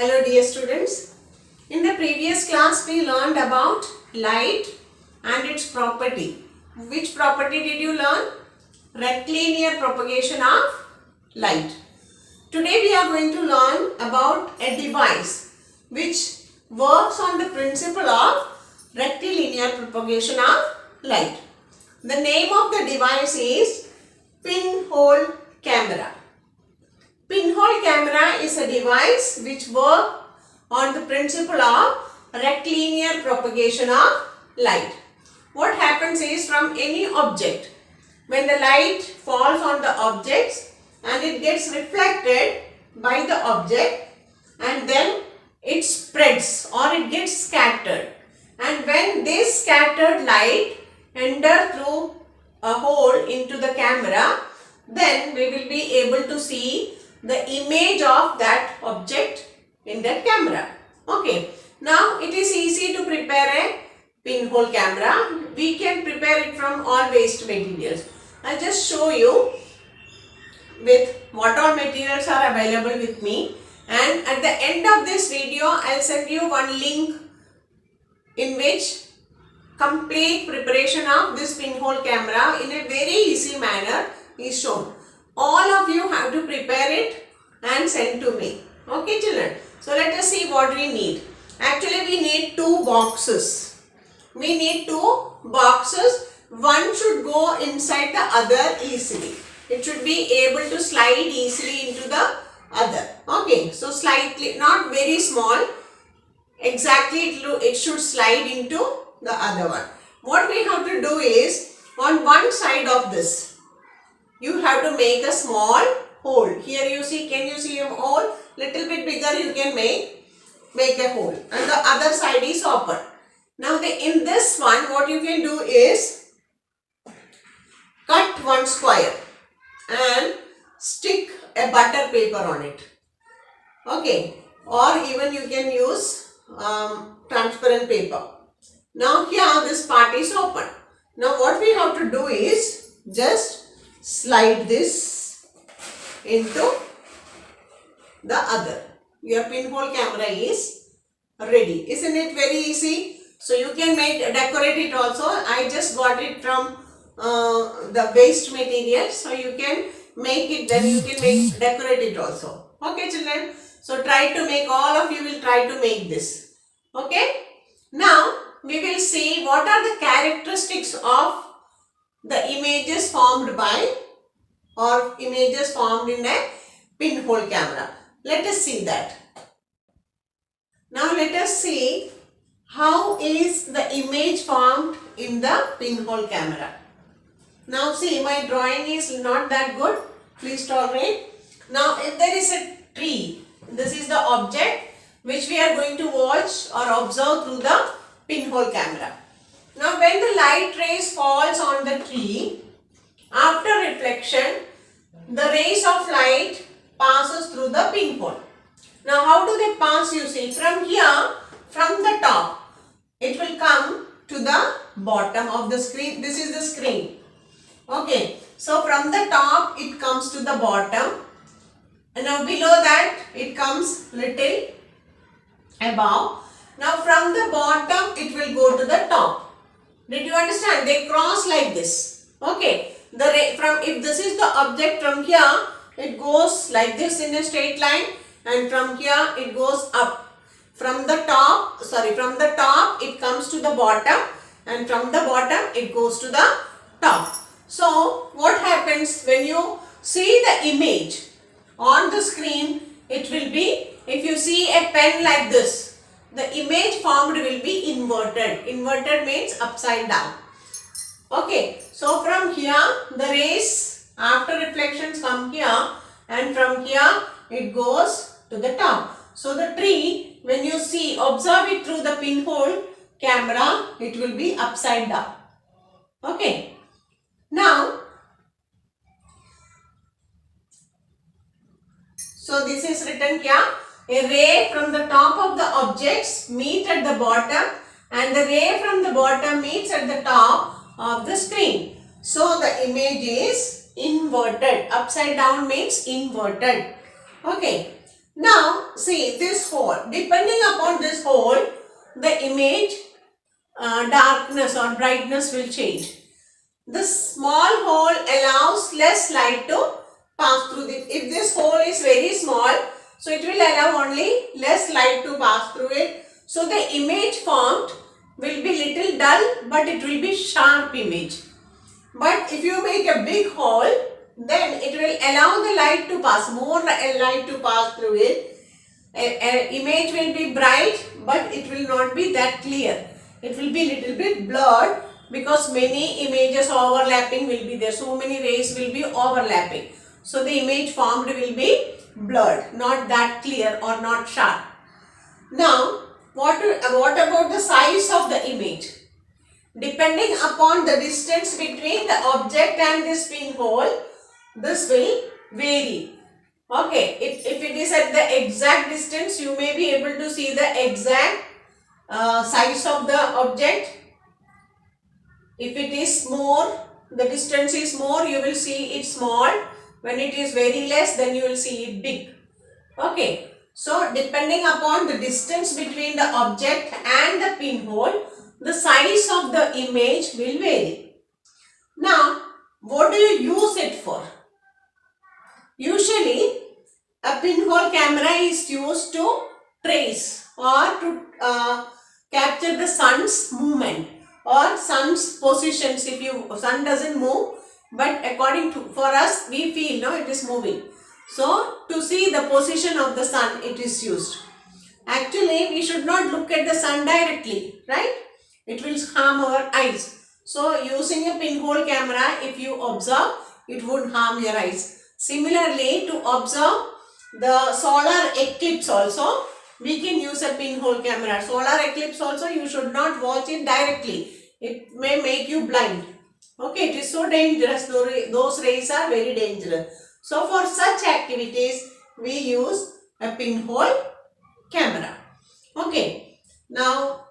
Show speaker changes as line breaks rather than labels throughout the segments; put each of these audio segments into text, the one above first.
Hello dear students. In the previous class we learned about light and its property. Which property did you learn? Rectilinear propagation of light. Today we are going to learn about a device which works on the principle of rectilinear propagation of light. The name of the device is pinhole camera. Pinhole camera is a device which works on the principle of rectilinear propagation of light. What happens is, from any object, when the light falls on the objects and it gets reflected by the object and then it spreads or it gets scattered, and when this scattered light enters through a hole into the camera, then we will be able to see the image of that object in that camera. Okay. Now it is easy to prepare a pinhole camera. We can prepare it from all waste materials. I'll just show you with what all materials are available with me, and at the end of this video I'll send you one link in which complete preparation of this pinhole camera in a very easy manner is shown. All of you have to prepare it and send to me. Okay children. So let us see what we need. Actually we need two boxes. We need two boxes. One should go inside the other easily. It should be able to slide easily into the other. Okay. So slightly, not very small. Exactly it should slide into the other one. What we have to do is, on one side of this, you have to make a small hole. Here you see, can you see a hole? Little bit bigger you can make a hole. And the other side is open. Now in this one, what you can do is cut one square and stick a butter paper on it. Okay. Or even you can use transparent paper. Now here this part is open. Now what we have to do is just slide this into the other. Your pinhole camera is ready. Isn't it very easy? So you can decorate it also. I just got it from the waste material. So you can make it, then you can decorate it also. Okay children. So try to make, all of you will try to make this. Okay. Now we will see what are the characteristics of the images formed by or images formed in a pinhole camera. Let us see that. Now let us see how is the image formed in the pinhole camera. Now see, my drawing is not that good. Please tolerate. Now if there is a tree, this is the object which we are going to watch or observe through the pinhole camera. Now when the light rays falls on the tree, after reflection, the rays of light passes through the pinhole. Now how do they pass? You see, from here, from the top, it will come to the bottom of the screen. This is the screen. Okay. So from the top, it comes to the bottom. And now below that, it comes little above. Now from the bottom, it will go to the top. Did you understand? They cross like this. Okay. If this is the object, from here, it goes like this in a straight line, and from here it goes up. From the top, it comes to the bottom, and from the bottom it goes to the top. So what happens when you see the image on the screen? It will be, if you see a pen like this, the image formed will be inverted. Inverted means upside down. Okay. So from here, the rays after reflections come here, and from here it goes to the top. So the tree, when you see, observe it through the pinhole camera, it will be upside down. Okay. Now, so this is written here. A ray from the top of the objects meet at the bottom, and the ray from the bottom meets at the top of the screen. So the image is inverted. Upside down means inverted. Okay. Now see this hole. Depending upon this hole, the image darkness or brightness will change. This small hole allows less light to pass through. If this hole is very small, so it will allow only less light to pass through it. So the image formed will be little dull, but it will be sharp image. But if you make a big hole, then it will allow the light to pass, more light to pass through it. Image will be bright, but it will not be that clear. It will be little bit blurred because many images overlapping will be there. So many rays will be overlapping. So the image formed will be blurred, not that clear or not sharp. Now, what about the size of the image? Depending upon the distance between the object and this pinhole, this will vary. Okay, if it is at the exact distance, you may be able to see the exact size of the object. If it is more, the distance is more, you will see it small. When it is very less, then you will see it big. Okay, so depending upon the distance between the object and the pinhole, the size of the image will vary. Now, what do you use it for? Usually, a pinhole camera is used to trace or to capture the sun's movement or sun's positions. If sun doesn't move, but according to for us we feel no it is moving. So to see the position of the sun it is used. Actually we should not look at the sun directly, right? It will harm our eyes. So using a pinhole camera, if you observe, it would harm your eyes. Similarly, to observe the solar eclipse also, we can use a pinhole camera. Solar eclipse also, you should not watch it directly. It may make you blind. Okay, it is so dangerous. Those rays are very dangerous. So, for such activities, we use a pinhole camera. Okay, now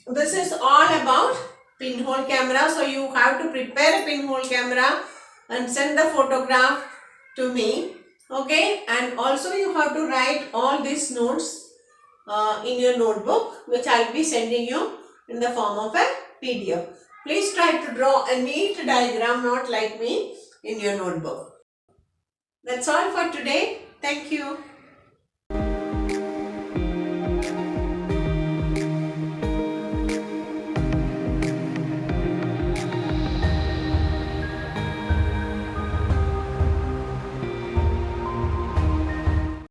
this is all about pinhole camera. So, you have to prepare a pinhole camera and send the photograph to me. Okay, and also you have to write all these notes in your notebook, which I will be sending you in the form of a PDF. Please try to draw a neat diagram, not like me, in your notebook. That's all for today. Thank you.